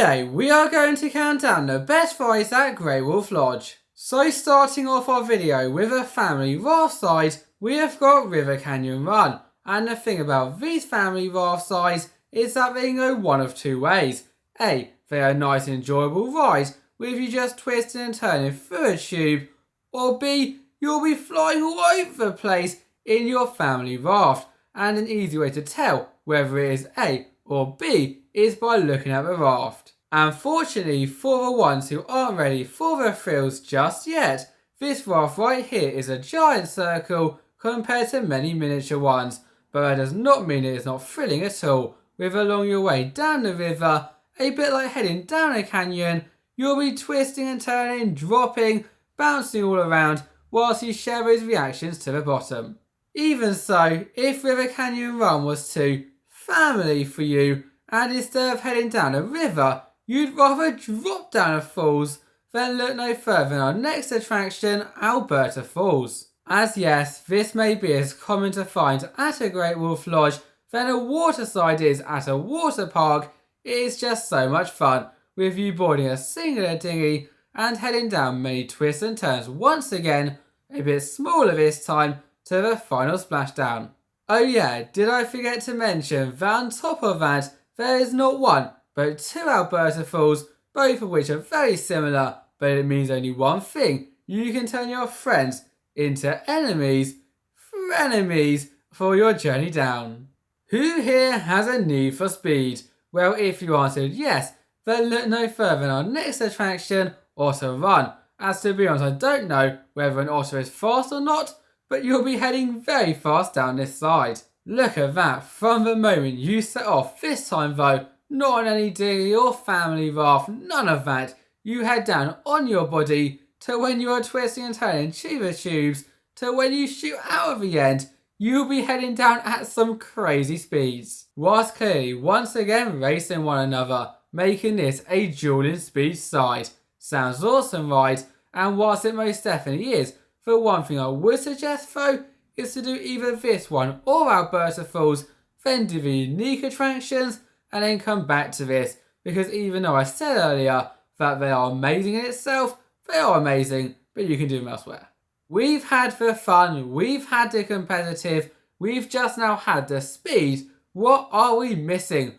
Today we are going to count down the best rides at Great Wolf Lodge. So starting off our video with a family raft side, we have got River Canyon Run. And the thing about these family raft sides is that they go one of two ways. A, they are nice and enjoyable rides with you just twisting and turning through a tube. Or B, you'll be flying all over the place in your family raft. And an easy way to tell whether it is A or B is by looking at the raft. And fortunately for the ones who aren't ready for the thrills just yet, this raft right here is a giant circle compared to many miniature ones, but that does not mean it is not thrilling at all. With along your way down the river, a bit like heading down a canyon, you'll be twisting and turning, dropping, bouncing all around whilst you share those reactions to the bottom. Even so, if River Canyon Run was too family for you, and instead of heading down a river, you'd rather drop down the falls, then look no further than our next attraction, Alberta Falls. As yes, this may be as common to find at a Great Wolf Lodge than a waterside is at a water park, it is just so much fun, with you boarding a singular dinghy and heading down many twists and turns once again, a bit smaller this time, to the final splashdown. Oh yeah, did I forget to mention that on top of that, there is not one, but two Alberta Falls, both of which are very similar, but it means only one thing: you can turn your friends into enemies, frenemies, for your journey down. Who here has a need for speed? Well, if you answered yes, then look no further than our next attraction, Otter Run. As to be honest, I don't know whether an otter is fast or not, but you'll be heading very fast down this side. Look at that, from the moment you set off, this time though, not on any dinghy or family raft, none of that. You head down on your body to when you are twisting and turning tuba tubes to when you shoot out of the end, you'll be heading down at some crazy speeds. Whilst clearly once again racing one another, making this a dueling speed side. Sounds awesome, right? And whilst it most definitely is, the one thing I would suggest though is to do either this one or Alberta Falls, then do the unique attractions and then come back to this, because even though I said earlier that they are amazing in itself, they are amazing, but you can do them elsewhere. We've had the fun, we've had the competitive, we've just now had the speed. What are we missing?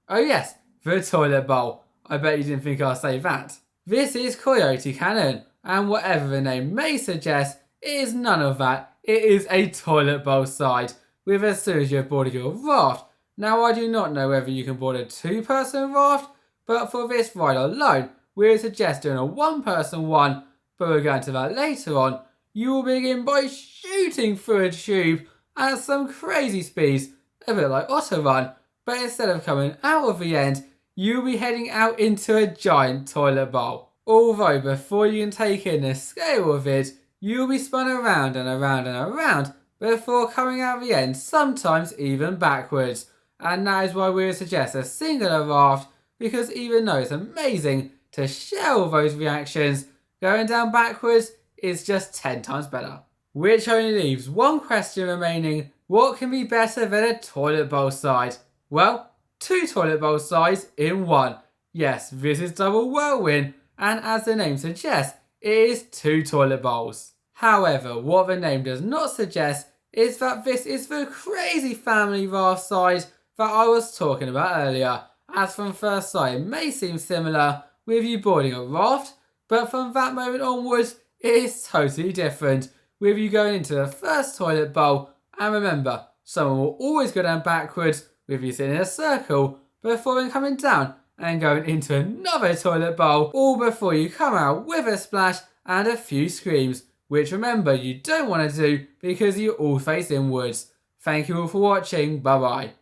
Oh yes, the toilet bowl. I bet you didn't think I'd say that. This is Coyote Cannon, and whatever the name may suggest, it is none of that. It is a toilet bowl side, with as soon as you have boarded your raft. Now I do not know whether you can board a two-person raft, but for this ride alone, we would suggest doing a one-person one, but we'll go into that later on. You will begin by shooting through a tube at some crazy speeds, a bit like Otter Run, but instead of coming out of the end, you'll be heading out into a giant toilet bowl. Although before you can take in the scale of it, you'll be spun around and around and around before coming out the end, sometimes even backwards. And that is why we would suggest a singular raft, because even though it's amazing to share all those reactions, going down backwards is just 10 times better. Which only leaves one question remaining: what can be better than a toilet bowl side? Well, two toilet bowl sides in one. Yes, this is double Whirlwind, and as the name suggests, it is two toilet bowls. However, what the name does not suggest is that this is the crazy family raft side that I was talking about earlier, as from first sight it may seem similar with you boarding a raft, but from that moment onwards it is totally different, with you going into the first toilet bowl, and remember, someone will always go down backwards with you sitting in a circle before then coming down and going into another toilet bowl, all before you come out with a splash and a few screams, which remember you don't want to do because you all face inwards. Thank you all for watching, bye bye.